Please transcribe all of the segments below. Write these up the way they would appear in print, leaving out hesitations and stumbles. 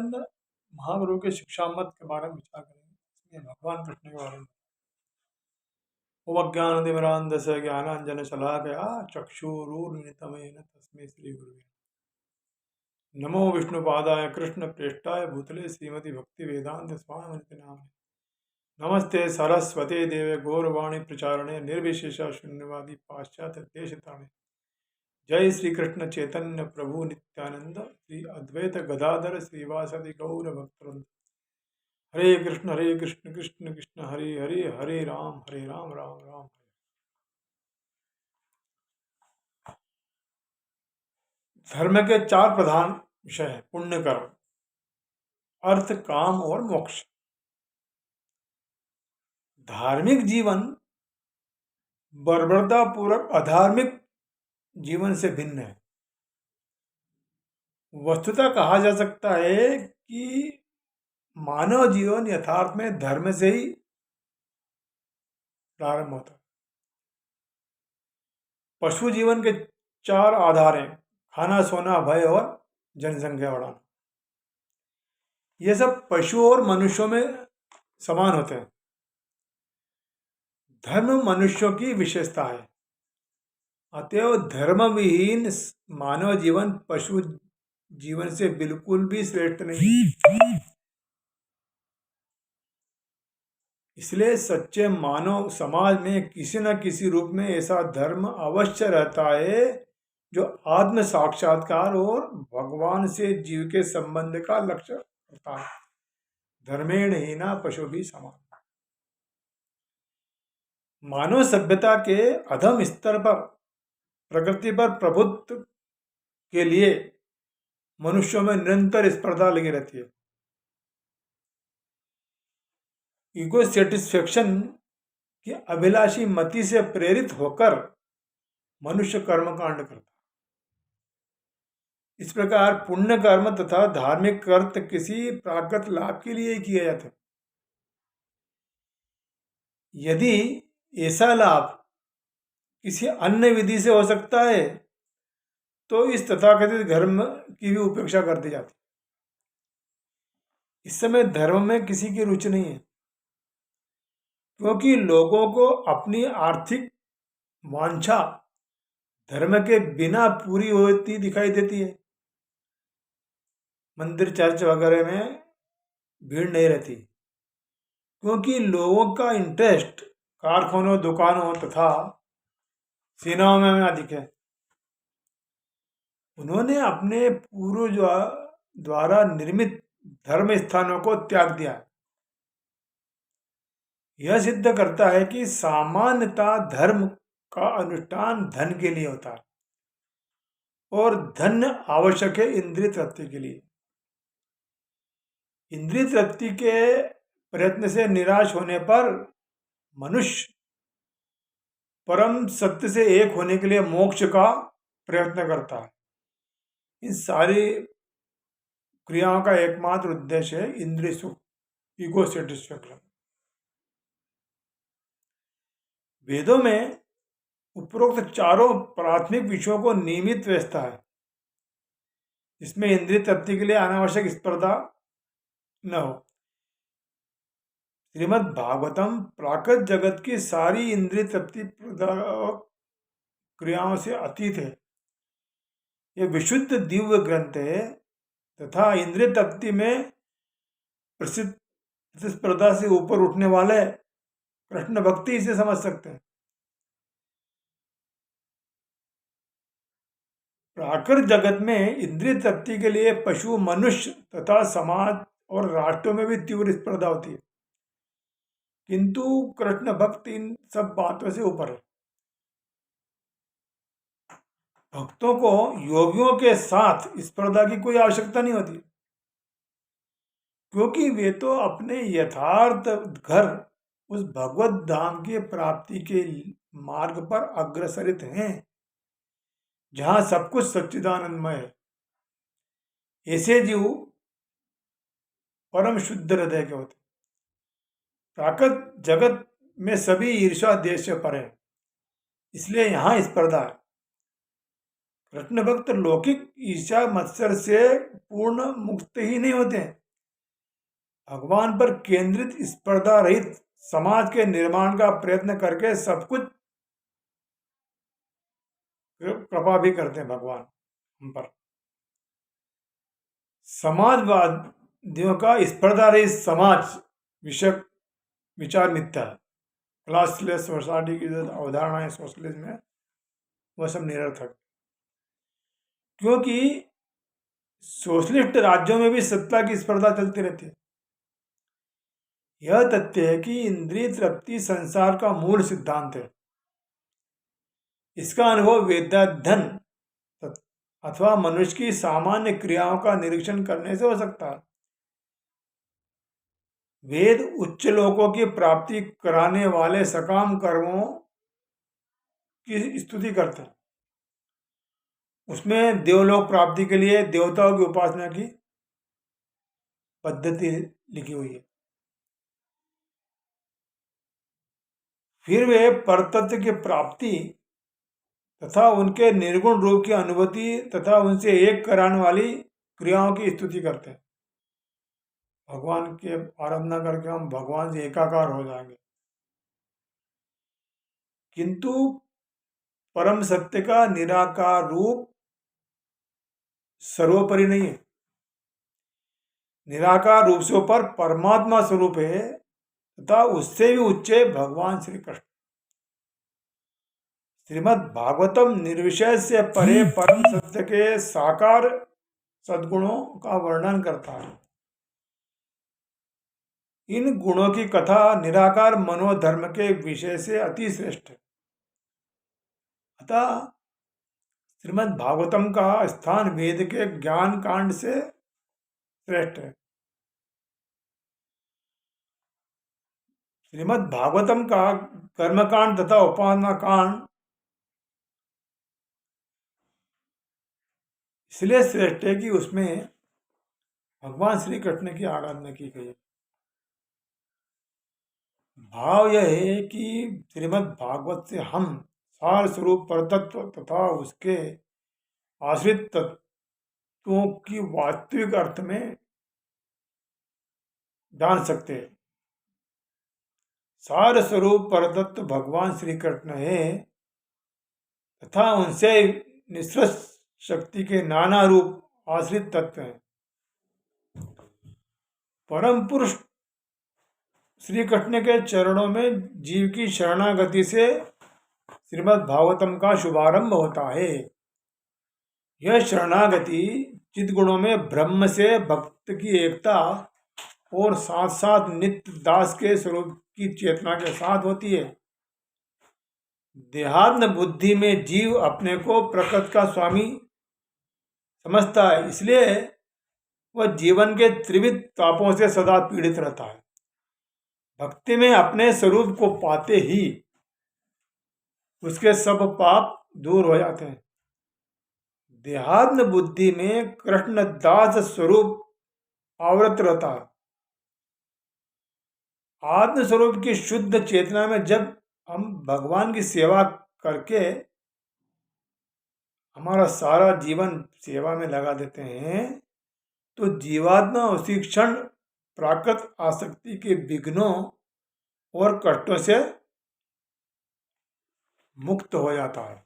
नित्यानंद महाप्रभु के शिक्षा मत के बारे में विचार करेंगे। इसमें भगवान कृष्ण के बारे में उपज्ञानतिमिरान्धस्य ज्ञानाञ्जनशलाकया चक्षुरुन्मिलितमेन तस्मै श्रीगुरुवे नमो विष्णुपादाय कृष्णप्रेष्ठाय भूतले श्रीमति भक्तिवेदान्त स्वामिनिति नामिने नमस्ते सरस्वते देवे गौरवाणी प्रचारणे निर्विशेष शून्यवादी पाश्चात्य देशतारिणे जय श्री कृष्ण चैतन्य प्रभु नित्यानंद श्री अद्वैत गदाधर श्रीवासदि गौर भक्तवृंद हरे कृष्ण कृष्ण कृष्ण हरे हरे हरे राम राम राम हरे। धर्म के चार प्रधान विषय हैं पुण्य कर्म, अर्थ, काम और मोक्ष। धार्मिक जीवन बर्बरतापूर्वक अधार्मिक जीवन से भिन्न है। वस्तुतः कहा जा सकता है कि मानव जीवन यथार्थ में धर्म से ही प्रारंभ होता है। पशु जीवन के चार आधार हैं: खाना, सोना, भय और जनसंख्या बढ़ाना। ये सब पशुओं और मनुष्यों में समान होते हैं। धर्म मनुष्यों की विशेषता है, अतएव धर्म विहीन मानव जीवन पशु जीवन से बिल्कुल भी श्रेष्ठ नहीं। इसलिए सच्चे मानव समाज में किसी न किसी रूप में ऐसा धर्म अवश्य रहता है जो आत्म साक्षात्कार और भगवान से जीव के संबंध का लक्ष्य होता है। धर्मेण हीना पशु भी समान। मानव सभ्यता के अधम स्तर पर प्रकृति पर प्रभुत्व के लिए मनुष्यों में निरंतर स्पर्धा लगी रहती है। ईगो सेटिस्फेक्शन की अभिलाषी मति से प्रेरित होकर मनुष्य कर्मकांड करता है। इस प्रकार पुण्य कर्म तथा धार्मिक कर्त किसी प्राकृत लाभ के लिए किए जाते हैं। यदि ऐसा लाभ किसी अन्य विधि से हो सकता है तो इस तथाकथित धर्म की भी उपेक्षा कर दी जाती है। इस समय धर्म में किसी की रुचि नहीं है, क्योंकि लोगों को अपनी आर्थिक वांछा धर्म के बिना पूरी होती दिखाई देती है। मंदिर, चर्च वगैरह में भीड़ नहीं रहती, क्योंकि लोगों का इंटरेस्ट कारखानों, दुकानों तथा सिनेमा में अधिक है। उन्होंने अपने पूर्वज द्वारा निर्मित धर्म स्थानों को त्याग दिया। यह सिद्ध करता है कि सामान्यतः धर्म का अनुष्ठान धन के लिए होता है और धन आवश्यक है इंद्रिय तृप्ति के लिए। इंद्रिय तृप्ति के प्रयत्न से निराश होने पर मनुष्य परम सत्य से एक होने के लिए मोक्ष का प्रयत्न करता है। इन सारी क्रियाओं का एकमात्र उद्देश्य है इंद्रिय सुख, ईगो सेटिस्फेक्शन। वेदों में उपरोक्त चारों प्राथमिक विषयों को नियमित व्यवस्था है, इसमें इंद्रिय तृप्ति के लिए अनावश्यक स्पर्धा न हो। श्रीमद् भागवतम प्राकृत जगत की सारी इंद्रिय तृप्ति क्रियाओं से अतीत है। यह विशुद्ध दिव्य ग्रंथ है तथा इंद्रिय तृप्ति में प्रतिस्पर्धा से ऊपर उठने वाले कृष्ण भक्ति इसे समझ सकते हैं। प्राकृत जगत में इंद्रिय तृप्ति के लिए पशु, मनुष्य तथा समाज और राष्ट्रों में भी तीव्र स्पर्धा होती है, किंतु कृष्ण भक्त इन सब बातों से ऊपर है। भक्तों को योगियों के साथ स्पर्धा की कोई आवश्यकता नहीं होती, क्योंकि वे तो अपने यथार्थ घर उस भगवत धाम की प्राप्ति के मार्ग पर अग्रसरित हैं, जहां सब कुछ सच्चिदानंदमय है। ऐसे जीव परम शुद्ध हृदय के होते। प्राकृत जगत में सभी ईर्ष्या देश से परे, इसलिए यहां स्पर्धा है। कृष्ण भक्त लौकिक ईर्ष्या मत्सर से पूर्ण मुक्त ही नहीं होते हैं, भगवान पर केंद्रित स्पर्धा रहित समाज के निर्माण का प्रयत्न करके सब कुछ कृपा भी करते हैं भगवान हम पर। समाजवादियों का स्पर्धा रहित समाज विषयक विचार मिथ्या है। क्लासलेस सोसाइटी की जो अवधारणा है सोशलिज्म में, वह सब निरर्थक, क्योंकि सोशलिस्ट राज्यों में भी सत्ता की स्पर्धा चलती रहती है। यह तथ्य है कि इंद्रिय तृप्ति संसार का मूल सिद्धांत है। इसका अनुभव वेदाध्ययन अथवा मनुष्य की सामान्य क्रियाओं का निरीक्षण करने से हो सकता है। वेद उच्च लोकों की प्राप्ति कराने वाले सकाम कर्मों की स्तुति करते हैं। उसमें देवलोक प्राप्ति के लिए देवताओं की उपासना की पद्धति लिखी हुई है। फिर वे परतत्व की प्राप्ति तथा उनके निर्गुण रूप की अनुभूति तथा उनसे एक कराने वाली क्रियाओं की स्तुति करते हैं। भगवान के आराधना करके हम भगवान से एकाकार हो जाएंगे, किंतु परम सत्य का निराकार रूप सर्वोपरि नहीं है। निराकार रूप से ऊपर परमात्मा स्वरूप है तथा उससे भी उच्च भगवान श्री कृष्ण। श्रीमद् भागवतम निर्विशय से परे परम सत्य के साकार सद्गुणों का वर्णन करता है। इन गुणों की कथा निराकार मनोधर्म के विषय से अति श्रेष्ठ है। अतः श्रीमद् भागवतम का स्थान वेद के ज्ञान कांड से श्रेष्ठ है। श्रीमद् भागवतम का कर्मकांड तथा उपासना कांड इसलिए श्रेष्ठ है कि उसमें भगवान श्री कृष्ण की आराधना की गई है। भाव यह है कि श्रीमद् भागवत से हम सार स्वरूप परतत्व तथा उसके आश्रित तत्वों की वास्तविक अर्थ में जान सकते हैं। सार स्वरूप परतत्व भगवान श्री कृष्ण है तथा उनसे निःश्रेष शक्ति के नाना रूप आश्रित तत्व हैं। परम पुरुष श्री कृष्ण के चरणों में जीव की शरणागति से श्रीमद् भागवतम का शुभारंभ होता है। यह शरणागति चिद्गुणों में ब्रह्म से भक्त की एकता और साथ साथ नित्य दास के स्वरूप की चेतना के साथ होती है। देहात्म बुद्धि में जीव अपने को प्रकृति का स्वामी समझता है, इसलिए वह जीवन के त्रिविध तापों से सदा पीड़ित रहता है। भक्ति में अपने स्वरूप को पाते ही उसके सब पाप दूर हो जाते हैं। देहात्म बुद्धि में कृष्ण दास स्वरूप आवृत रहता है। आत्म स्वरूप की शुद्ध चेतना में जब हम भगवान की सेवा करके हमारा सारा जीवन सेवा में लगा देते हैं तो जीवात्मा उसी क्षण प्राकृत आसक्ति के विघ्नों और कष्टों से मुक्त हो जाता है।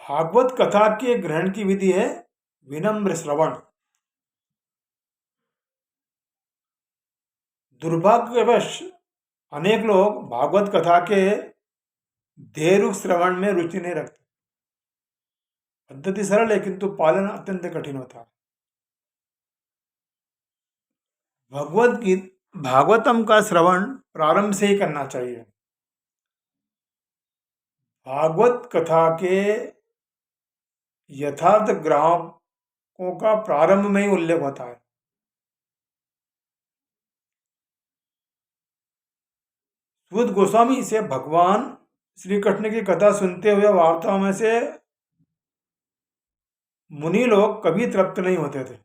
भागवत कथा के ग्रहण की विधि है विनम्र श्रवण। दुर्भाग्यवश अनेक लोग भागवत कथा के देरुक श्रवण में रुचि नहीं रखते। पद्धति सरल है किंतु पालन अत्यंत कठिन होता है। भागवतम का श्रवण प्रारंभ से ही करना चाहिए। भागवत कथा के यथार्थ ग्राहकों का प्रारंभ में ही उल्लेख होता है। सूत गोस्वामी से भगवान श्री कृष्ण की कथा सुनते हुए वार्ताओं में से मुनि लोग कभी तृप्त नहीं होते थे।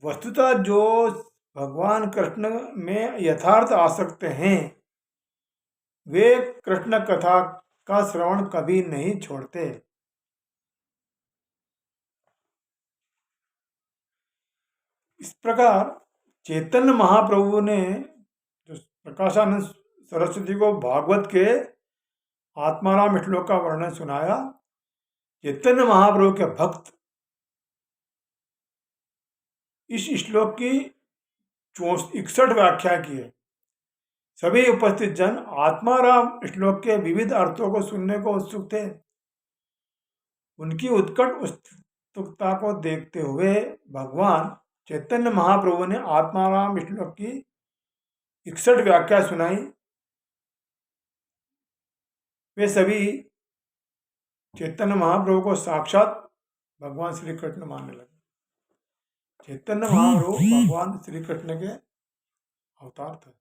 वस्तुतः जो भगवान कृष्ण में यथार्थ आसक्त हैं वे कृष्ण कथा का श्रवण कभी नहीं छोड़ते। इस प्रकार चैतन्य महाप्रभु ने जो प्रकाशानंद सरस्वती को भागवत के आत्माराम श्लोक का वर्णन सुनाया। चैतन्य महाप्रभु के भक्त इस श्लोक की 61 व्याख्या की है। सभी उपस्थित जन आत्माराम श्लोक के विविध अर्थों को सुनने को उत्सुक थे। उनकी उत्कट उत्सुकता को देखते हुए भगवान चैतन्य महाप्रभु ने आत्माराम श्लोक की 61 व्याख्या सुनाई। वे सभी चैतन्य महाप्रभु को साक्षात भगवान श्री कृष्ण मानने लगे। चैतन्य महाप्रभु भगवान श्री कृष्ण के अवतार थे।